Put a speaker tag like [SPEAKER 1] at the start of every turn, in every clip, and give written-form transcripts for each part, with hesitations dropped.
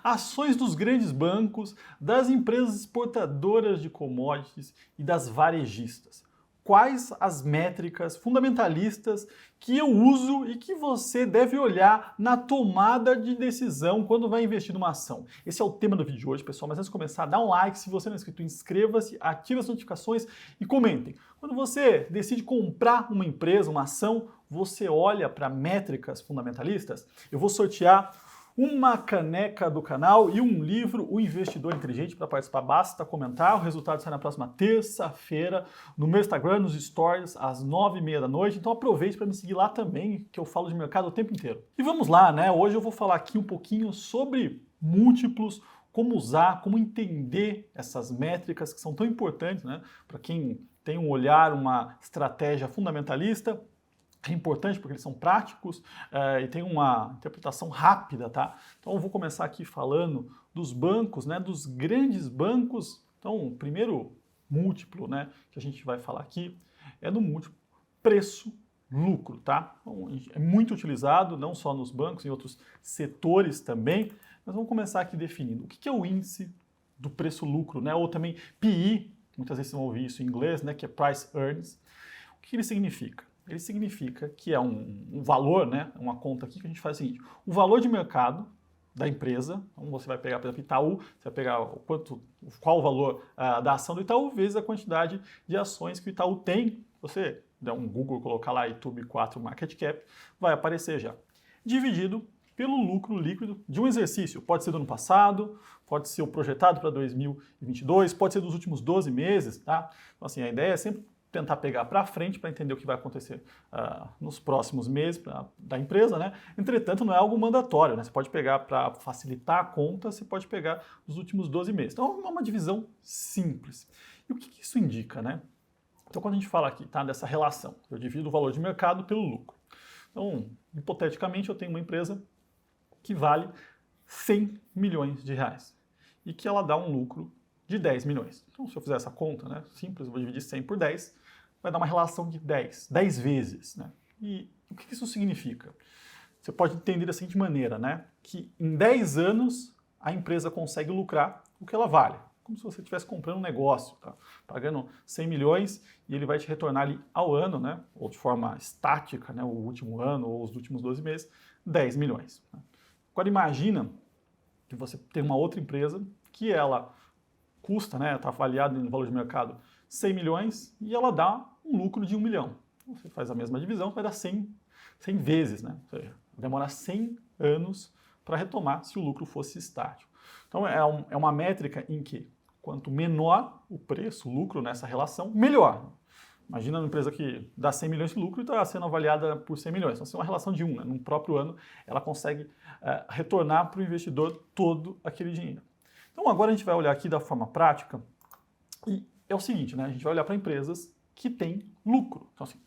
[SPEAKER 1] ações dos grandes bancos, das empresas exportadoras de commodities e das varejistas. Quais as métricas fundamentalistas que eu uso e que você deve olhar na tomada de decisão quando vai investir numa ação? Esse é o tema do vídeo de hoje, pessoal, mas antes de começar, dá um like, se você não é inscrito, inscreva-se, ative as notificações e comentem. Quando você decide comprar uma empresa, uma ação, você olha para métricas fundamentalistas? Eu vou sortear uma caneca do canal e um livro, O Investidor Inteligente. Para participar, basta comentar. O resultado sai na próxima terça-feira no meu Instagram, nos stories, às 9h30 da noite. Então aproveite para me seguir lá também, que eu falo de mercado o tempo inteiro. E vamos lá, né? Hoje eu vou falar aqui um pouquinho sobre múltiplos, como usar, como entender essas métricas que são tão importantes, né? Para quem tem um olhar, uma estratégia fundamentalista. É importante porque eles são práticos e tem uma interpretação rápida, tá? Então eu vou começar aqui falando dos bancos, né, dos grandes bancos. Então, o primeiro múltiplo, né, que a gente vai falar aqui é do múltiplo preço-lucro, tá? Então, é muito utilizado, não só nos bancos, em outros setores também. Mas vamos começar aqui definindo o que é o índice do preço-lucro, né? Ou também PE, muitas vezes vocês vão ouvir isso em inglês, né, que é Price Earnings. O que ele significa? Ele significa que é um valor, né, uma conta aqui que a gente faz o seguinte, o valor de mercado da empresa, então você vai pegar, por exemplo, Itaú, você vai pegar qual o valor da ação do Itaú vezes a quantidade de ações que o Itaú tem, você der um Google, colocar lá YouTube 4 Market Cap, vai aparecer já, dividido pelo lucro líquido de um exercício, pode ser do ano passado, pode ser o projetado para 2022, pode ser dos últimos 12 meses, tá? Então assim, a ideia é sempre tentar pegar para frente para entender o que vai acontecer nos próximos meses da empresa, né? Entretanto, não é algo mandatório, né? Você pode pegar para facilitar a conta, você pode pegar os últimos 12 meses. Então, é uma divisão simples. E o que isso indica, né? Então, quando a gente fala aqui, tá, dessa relação, eu divido o valor de mercado pelo lucro. Então, hipoteticamente, eu tenho uma empresa que vale 100 milhões de reais e que ela dá um lucro de 10 milhões. Então, se eu fizer essa conta, né, simples, eu vou dividir 100 por 10, vai dar uma relação de 10 vezes, né? E o que isso significa? Você pode entender da seguinte maneira, né, que em 10 anos a empresa consegue lucrar o que ela vale, como se você estivesse comprando um negócio, tá? Pagando 100 milhões e ele vai te retornar ali ao ano, né, ou de forma estática, né, o último ano ou os últimos 12 meses, 10 milhões. Né? Agora imagina que você tem uma outra empresa que ela custa, né, está avaliado no valor de mercado 100 milhões e ela dá um lucro de 1 milhão. Você faz a mesma divisão, vai dar 100 vezes, né? Ou seja, demora 100 anos para retomar se o lucro fosse estático. Então é uma métrica em que quanto menor o preço, o lucro nessa relação, melhor. Imagina uma empresa que dá 100 milhões de lucro e está sendo avaliada por 100 milhões. Então, se é uma relação de 1, né? Num próprio ano, ela consegue retornar para o investidor todo aquele dinheiro. Então agora a gente vai olhar aqui da forma prática e é o seguinte, né? A gente vai olhar para empresas que têm lucro. Então assim,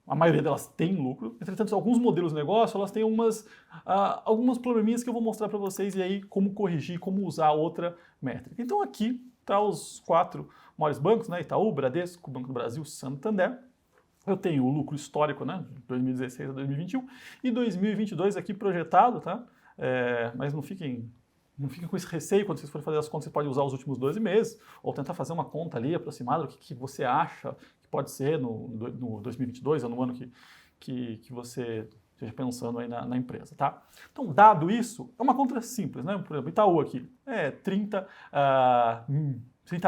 [SPEAKER 1] a maioria delas tem lucro, entretanto alguns modelos de negócio elas têm algumas probleminhas que eu vou mostrar para vocês e aí como corrigir, como usar outra métrica. Então aqui tá os 4 maiores bancos, né? Itaú, Bradesco, Banco do Brasil, Santander. Eu tenho o lucro histórico, né? De 2016 a 2021 e 2022 aqui projetado, tá? Mas não fiquem com esse receio, quando vocês forem fazer as contas, você pode usar os últimos 12 meses, ou tentar fazer uma conta ali aproximada do que você acha que pode ser no 2022, ou no ano que você esteja pensando aí na empresa, tá? Então, dado isso, é uma conta simples, né? Por exemplo, Itaú aqui, 30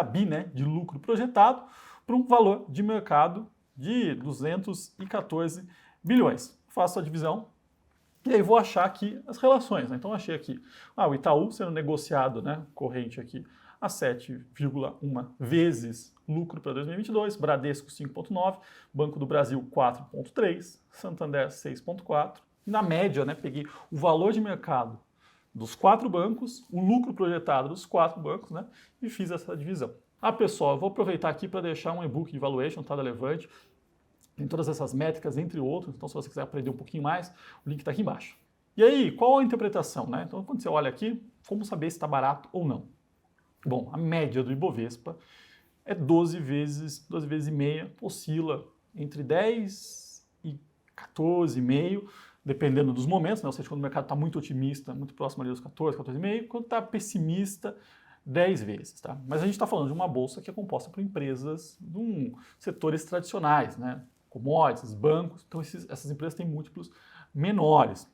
[SPEAKER 1] bi, né, de lucro projetado para um valor de mercado de 214 bilhões. Faço a divisão e aí vou achar aqui as relações, né? Então achei aqui o Itaú sendo negociado, né, corrente aqui a 7,1 vezes lucro para 2022, Bradesco 5,9, Banco do Brasil 4,3, Santander 6,4. Na média, né, peguei o valor de mercado dos 4 bancos, o lucro projetado dos 4 bancos, né, e fiz essa divisão. Pessoal, eu vou aproveitar aqui para deixar um e-book de valuation, tá, da Levante. Tem todas essas métricas, entre outros. Então, se você quiser aprender um pouquinho mais, o link está aqui embaixo. E aí, qual a interpretação, né? Então, quando você olha aqui, como saber se está barato ou não? Bom, a média do Ibovespa é 12 vezes e meia, oscila entre 10 e 14,5 dependendo dos momentos, né? Ou seja, quando o mercado está muito otimista, muito próximo ali dos 14, 14,5, quando está pessimista, 10 vezes, tá? Mas a gente está falando de uma bolsa que é composta por empresas de setores tradicionais, né? Commodities, bancos, então essas empresas têm múltiplos menores.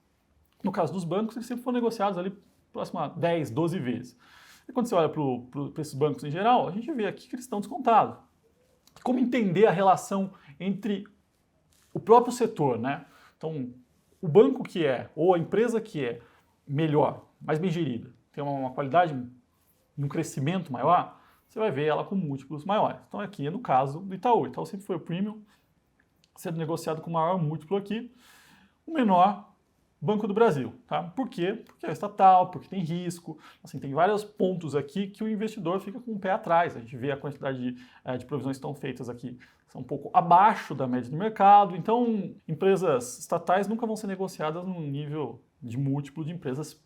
[SPEAKER 1] No caso dos bancos, eles sempre foram negociados ali próximo a 10, 12 vezes. E quando você olha para esses bancos em geral, a gente vê aqui que eles estão descontados. Como entender a relação entre o próprio setor, né? Então, o banco que é, ou a empresa que é melhor, mais bem gerida, tem uma qualidade, um crescimento maior, você vai ver ela com múltiplos maiores. Então aqui é no caso do Itaú. Itaú sempre foi o premium, sendo negociado com o maior múltiplo aqui, o menor Banco do Brasil, tá? Por quê? Porque é estatal, porque tem risco, assim, tem vários pontos aqui que o investidor fica com o pé atrás. A gente vê a quantidade de provisões que estão feitas aqui, são um pouco abaixo da média do mercado, então empresas estatais nunca vão ser negociadas no nível de múltiplo de empresas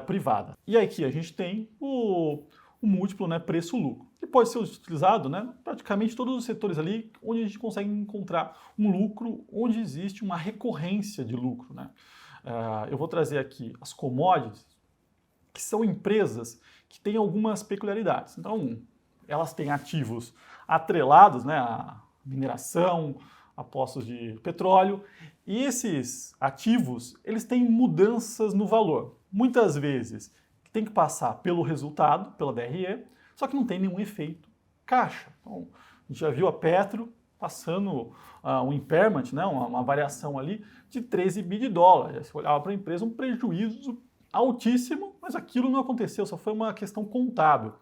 [SPEAKER 1] privadas. E aqui a gente tem o múltiplo, né, preço-lucro, que pode ser utilizado, né, praticamente todos os setores ali onde a gente consegue encontrar um lucro, onde existe uma recorrência de lucro, né. Eu vou trazer aqui as commodities, que são empresas que têm algumas peculiaridades. Então, elas têm ativos atrelados, né, à mineração, a postos de petróleo, e esses ativos, eles têm mudanças no valor. Muitas vezes tem que passar pelo resultado, pela DRE, só que não tem nenhum efeito caixa. Então, a gente já viu a Petro passando um impairment, né, uma variação ali de 13 bi de dólar. Você olhava para a empresa, um prejuízo altíssimo, mas aquilo não aconteceu, só foi uma questão contábil.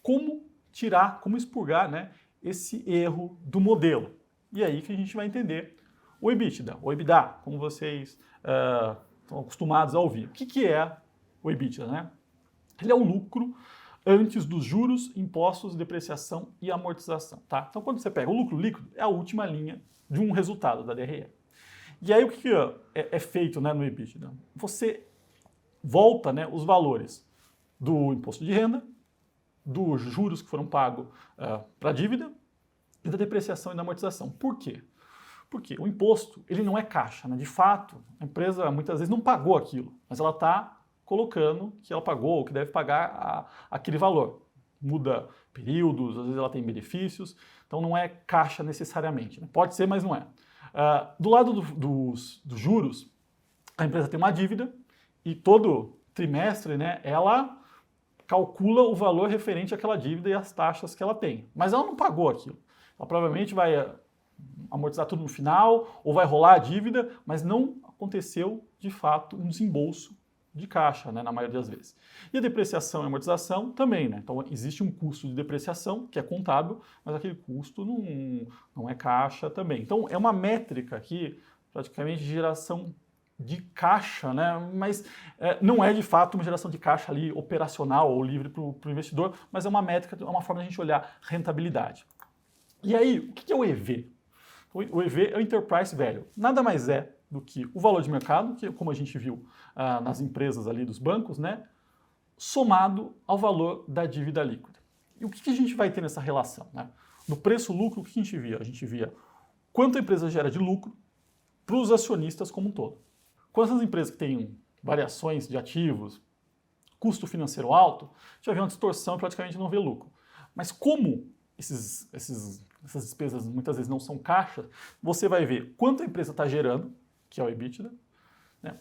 [SPEAKER 1] Como tirar, como expurgar, né, esse erro do modelo? E aí que a gente vai entender o EBITDA, o EBITDA, como vocês estão acostumados a ouvir. O que é o EBITDA, né? Ele é o lucro antes dos juros, impostos, depreciação e amortização, tá? Então, quando você pega o lucro líquido, é a última linha de um resultado da DRE. E aí, o que é feito, né, no EBITDA? Você volta, né, os valores do imposto de renda, dos juros que foram pagos para a dívida e da depreciação e da amortização. Por quê? Porque o imposto, ele não é caixa, né? De fato, a empresa muitas vezes não pagou aquilo, mas ela está colocando que ela pagou ou que deve pagar aquele valor. Muda períodos, às vezes ela tem benefícios, então não é caixa necessariamente, né? Pode ser, mas não é. Do lado dos juros, a empresa tem uma dívida e todo trimestre, né, ela calcula o valor referente àquela dívida e as taxas que ela tem. Mas ela não pagou aquilo. Ela provavelmente vai amortizar tudo no final ou vai rolar a dívida, mas não aconteceu, de fato, um desembolso de caixa, né, na maioria das vezes. E a depreciação e amortização também, né? Então existe um custo de depreciação, que é contábil, mas aquele custo não é caixa também. Então é uma métrica aqui, praticamente, de geração de caixa, né? Mas não é de fato uma geração de caixa ali operacional ou livre para o investidor, mas é uma métrica, é uma forma de a gente olhar rentabilidade. E aí, o que é o EV? O EV é o Enterprise Value. Nada mais é do que o valor de mercado, que como a gente viu nas empresas ali dos bancos, né, somado ao valor da dívida líquida. E o que a gente vai ter nessa relação, né? No preço-lucro, o que a gente via? A gente via quanto a empresa gera de lucro para os acionistas como um todo. Quando essas empresas que têm variações de ativos, custo financeiro alto, já vê uma distorção e praticamente não vê lucro. Mas como essas despesas muitas vezes não são caixa, você vai ver quanto a empresa está gerando, que é o EBITDA, né,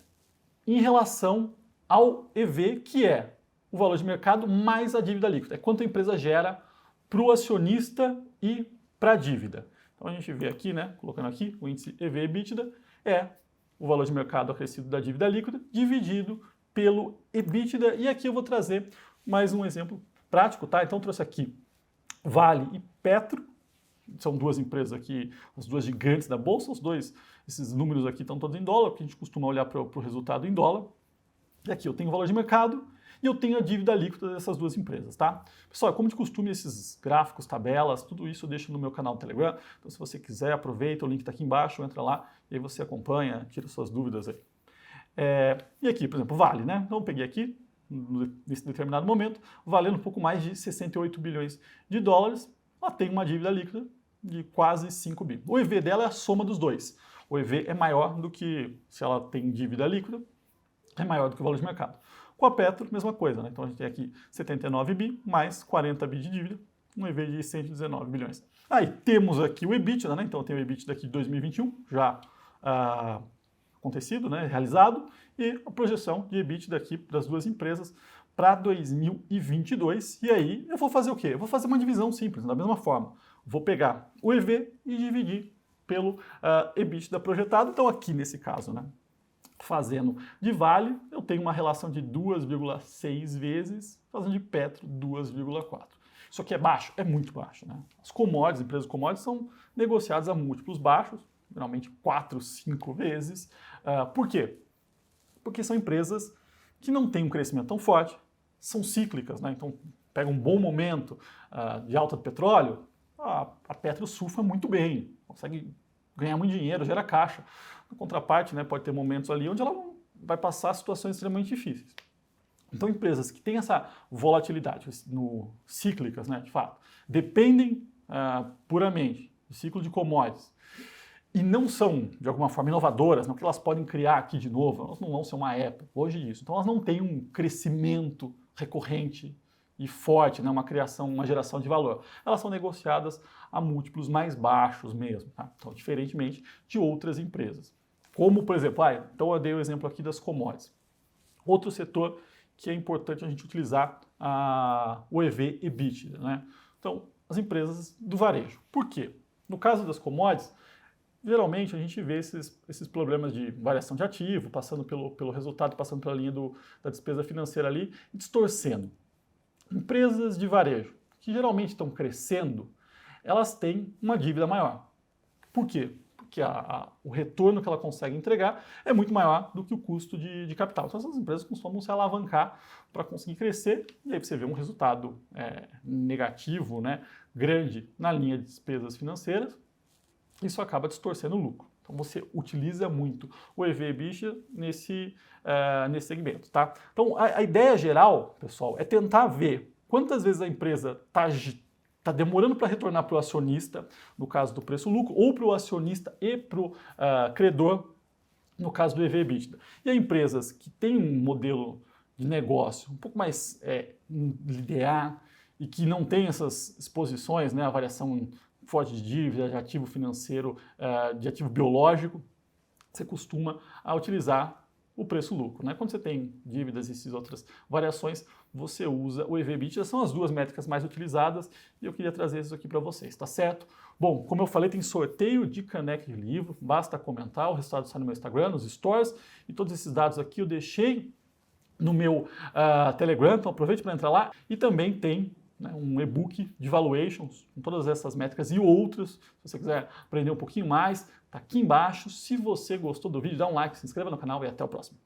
[SPEAKER 1] em relação ao EV, que é o valor de mercado mais a dívida líquida. É quanto a empresa gera para o acionista e para a dívida. Então a gente vê aqui, né, colocando aqui, o índice EV/EBITDA é o valor de mercado acrescido da dívida líquida dividido pelo EBITDA. E aqui eu vou trazer mais um exemplo prático, tá? Então eu trouxe aqui Vale e Petro, são duas empresas aqui, as duas gigantes da bolsa, esses números aqui estão todos em dólar, porque a gente costuma olhar para o resultado em dólar. E aqui eu tenho o valor de mercado e eu tenho a dívida líquida dessas duas empresas, tá? Pessoal, como de costume, esses gráficos, tabelas, tudo isso eu deixo no meu canal do Telegram. Então, se você quiser, aproveita, o link está aqui embaixo, entra lá e aí você acompanha, tira suas dúvidas aí. E aqui, por exemplo, Vale, né? Então, eu peguei aqui, nesse determinado momento, valendo um pouco mais de 68 bilhões de dólares, ela tem uma dívida líquida de quase 5 bi. O EV dela é a soma dos dois. O EV é maior do que, se ela tem dívida líquida, é maior do que o valor de mercado. Com a Petro, mesma coisa, né? Então a gente tem aqui 79 bi mais 40 bi de dívida, um EV de 119 bilhões. Aí temos aqui o EBITDA, né? Então eu tenho o EBITDA aqui de 2021, já acontecido, né? Realizado, e a projeção de EBITDA aqui das duas empresas para 2022. E aí eu vou fazer o quê? Eu vou fazer uma divisão simples, da mesma forma. Vou pegar o EV e dividir pelo EBITDA projetado. Então aqui nesse caso, né? Fazendo de Vale, eu tenho uma relação de 2,6 vezes, fazendo de Petro 2,4. Isso aqui é baixo? É muito baixo, né? As commodities, empresas de commodities são negociadas a múltiplos baixos, geralmente 4, 5 vezes. Por quê? Porque são empresas que não têm um crescimento tão forte, são cíclicas, né? Então, pega um bom momento de alta do petróleo, a Petro surfa muito bem, consegue ganhar muito dinheiro, gera caixa. Na contraparte, né, pode ter momentos ali onde ela vai passar situações extremamente difíceis. Então, empresas que têm essa volatilidade cíclicas, né, de fato, dependem puramente do ciclo de commodities e não são, de alguma forma, inovadoras, não que elas podem criar aqui de novo, elas não vão ser uma Apple hoje disso. Então, elas não têm um crescimento recorrente e forte, né, uma criação, uma geração de valor. Elas são negociadas a múltiplos mais baixos mesmo, tá? Então, diferentemente de outras empresas. Como, por exemplo, então eu dei o exemplo aqui das commodities. Outro setor que é importante a gente utilizar o EV/EBITDA, né? Então, as empresas do varejo. Por quê? No caso das commodities, geralmente a gente vê esses problemas de variação de ativo, passando pelo resultado, passando pela linha da despesa financeira ali, distorcendo. Empresas de varejo, que geralmente estão crescendo, elas têm uma dívida maior. Por quê? Porque o retorno que ela consegue entregar é muito maior do que o custo de capital. Então essas empresas costumam se alavancar para conseguir crescer, e aí você vê um resultado negativo, né, grande na linha de despesas financeiras, isso acaba distorcendo o lucro. Então você utiliza muito o EV/EBITDA nesse segmento, tá? Então a ideia geral, pessoal, é tentar ver quantas vezes a empresa está demorando para retornar para o acionista, no caso do preço-lucro, ou para o acionista e para o credor, no caso do EV/EBITDA. E as empresas que têm um modelo de negócio um pouco mais linear e que não tem essas exposições, né, a variação forte de dívida, de ativo financeiro, de ativo biológico, você costuma utilizar o preço-lucro, né? Quando você tem dívidas e essas outras variações, você usa o EV/EBITDA, são as duas métricas mais utilizadas e eu queria trazer isso aqui para vocês, tá certo? Bom, como eu falei, tem sorteio de caneca de livro, basta comentar, o resultado está no meu Instagram, nos stories, e todos esses dados aqui eu deixei no meu Telegram, então aproveite para entrar lá, e também tem um e-book de valuations com todas essas métricas e outras. Se você quiser aprender um pouquinho mais, tá aqui embaixo. Se você gostou do vídeo, dá um like, se inscreva no canal e até o próximo.